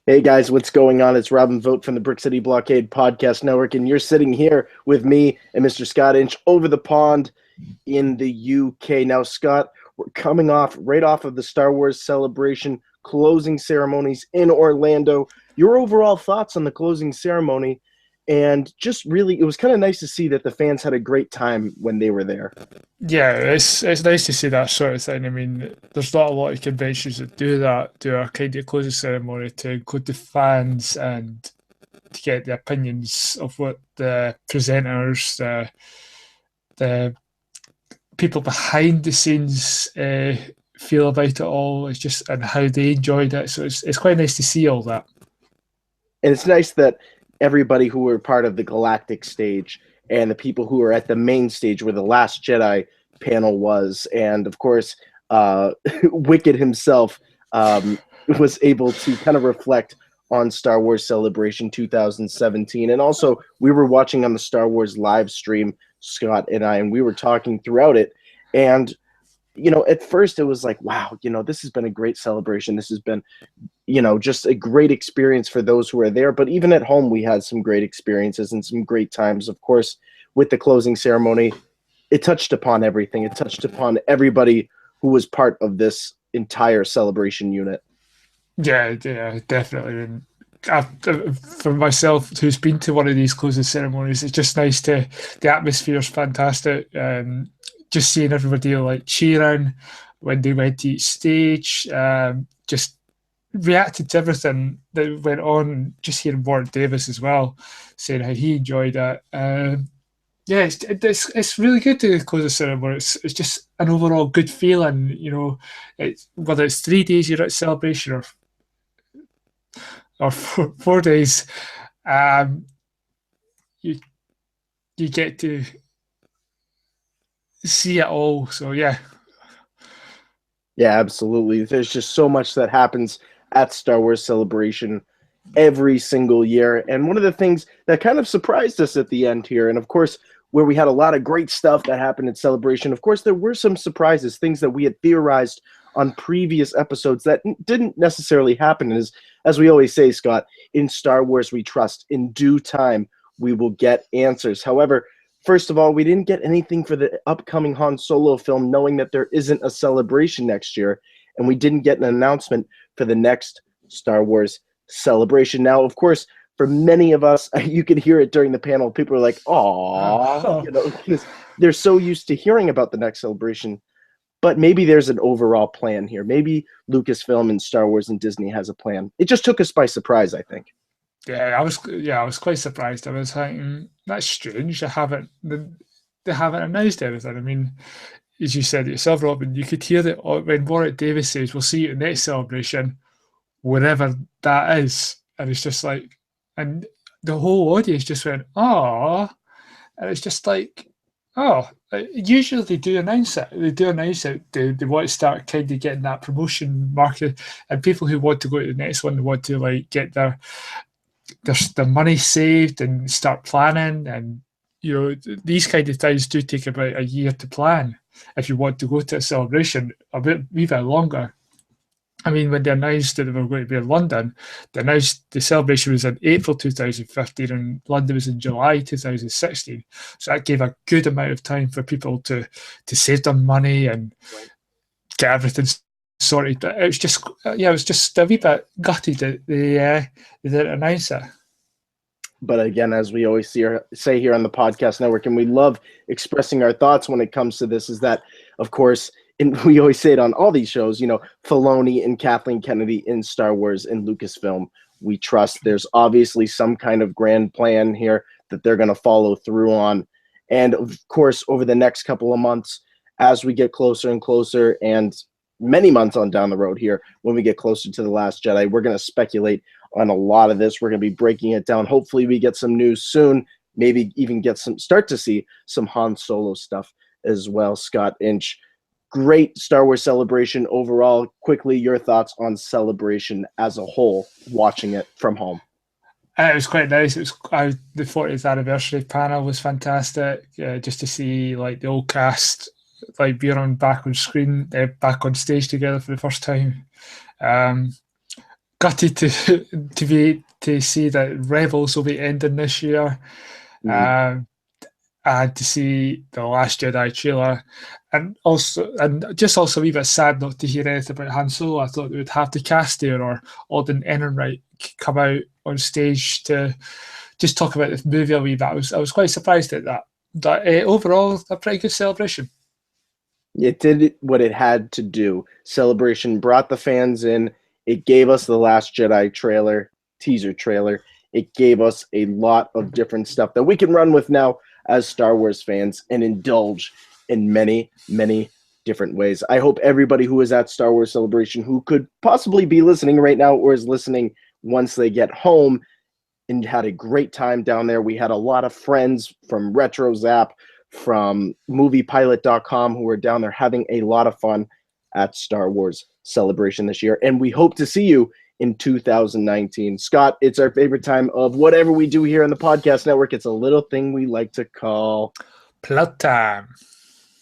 Hey guys, what's going on? It's Robin Vogt from the Brick City Blockade Podcast Network, and you're sitting here with me and Mr. Scott Inch over the pond in the UK. Now, Scott, we're coming right off of the Star Wars Celebration closing ceremonies in Orlando. Your overall thoughts on the closing ceremony, and just really, it was kind of nice to see that the fans had a great time when they were there. Yeah, it's nice to see that sort of thing. I mean, there's not a lot of conventions that do a kind of closing ceremony to include the fans and to get the opinions of what the presenters, the people behind the scenes feel about it all. It's just and how they enjoyed it. So it's quite nice to see all that. And it's nice that everybody who were part of the Galactic stage and the people who were at the main stage where the Last Jedi panel was, and of course, Wicked himself was able to kind of reflect on Star Wars Celebration 2017. And also, we were watching on the Star Wars live stream, Scott and I, and we were talking throughout it. And at first it was like, wow, this has been a great celebration. This has been just a great experience for those who are there. But even at home, we had some great experiences and some great times. Of course, with the closing ceremony, it touched upon everything. It touched upon everybody who was part of this entire celebration unit. Yeah, definitely. And for myself, who's been to one of these closing ceremonies, it's just nice to. The atmosphere is fantastic. Just seeing everybody like cheering when they went to each stage, just reacted to everything that went on. Just hearing Warren Davis as well saying how he enjoyed it. Yeah, it's really good to close the ceremony. It's just an overall good feeling, whether it's 3 days you're at celebration or 4 days, um, you you get to see it all. So yeah, Yeah, absolutely. There's just so much that happens at Star Wars Celebration every single year. And one of the things that kind of surprised us at the end here, and of course, where we had a lot of great stuff that happened at Celebration, of course, there were some surprises, things that we had theorized on previous episodes that didn't necessarily happen. As we always say, Scott, in Star Wars, we trust in due time we will get answers. However, first of all, we didn't get anything for the upcoming Han Solo film, knowing that there isn't a celebration next year, and we didn't get an announcement for the next Star Wars celebration. Now, of course, for many of us, you could hear it during the panel. People are like, "Aw," oh, because they're so used to hearing about the next celebration. But maybe there's an overall plan here. Maybe Lucasfilm and Star Wars and Disney has a plan. It just took us by surprise, I think. I was quite surprised. I was thinking that's strange. They haven't announced anything. I mean, as you said yourself, Robin, you could hear that when Warwick Davis says, "We'll see you at the next celebration," wherever that is, and it's just like, and the whole audience just went, "Oh," and it's just like, oh. Usually they do announce it. They do announce it. They want to start kind of getting that promotion market, and people who want to go to the next one, they want to like get their money saved and start planning. And these kind of things do take about a year to plan if you want to go to a celebration a wee bit longer. I mean, when they announced that they were going to be in London, they announced the celebration was in April 2015 and London was in July 2016. So that gave a good amount of time for people to save their money and Right. get everything sorted. But it was just, yeah, it was just a wee bit gutted that they didn't announce it. But again, as we always say here on the podcast network, and we love expressing our thoughts when it comes to this, is that, of course, and we always say it on all these shows, Filoni and Kathleen Kennedy in Star Wars and Lucasfilm, we trust there's obviously some kind of grand plan here that they're going to follow through on. And of course, over the next couple of months, as we get closer and closer, and many months on down the road here, when we get closer to The Last Jedi, we're going to speculate on a lot of this. We're going to be breaking it down. Hopefully we get some news soon, maybe even start to see some Han Solo stuff as well. Scott Inch, great Star Wars Celebration overall. Quickly, your thoughts on Celebration as a whole, watching it from home. It was quite nice. The 40th anniversary panel was fantastic. Just to see like the old cast like being back on screen, back on stage together for the first time. Um, gutted to see that Rebels will be ending this year. Mhm. And to see the Last Jedi trailer, and just also a wee bit sad not to hear anything about Han Solo. I thought they would have the cast there or Alden Ehrenreich come out on stage to just talk about the movie a wee bit. I was quite surprised at that. But overall, a pretty good celebration. It did what it had to do. Celebration brought the fans in. It gave us the Last Jedi trailer, teaser trailer. It gave us a lot of different stuff that we can run with now as Star Wars fans and indulge in many, many different ways. I hope everybody who is at Star Wars Celebration, who could possibly be listening right now or is listening once they get home, and had a great time down there. We had a lot of friends from RetroZap, from moviepilot.com who were down there having a lot of fun at Star Wars Celebration this year. And we hope to see you in 2019. Scott, it's our favorite time of whatever we do here on the podcast network. It's a little thing we like to call Plug time.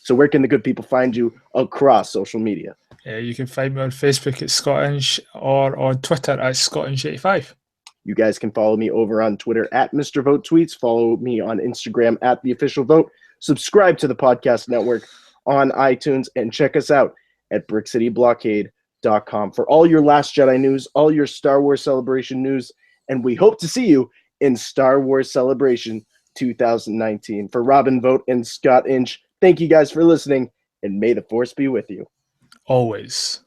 So where can the good people find you across social media? You can find me on Facebook at Scottinch or on Twitter at Scottinch85. You guys can follow me over on Twitter at Mr. Vote Tweets. Follow me on Instagram at The Official Vote. Subscribe to the podcast network on iTunes and check us out at BrickCityBlockade.com for all your Last Jedi news, all your Star Wars Celebration news, and we hope to see you in Star Wars Celebration 2019. For Robin Vote and Scott Inch, thank you guys for listening, and may the Force be with you. Always.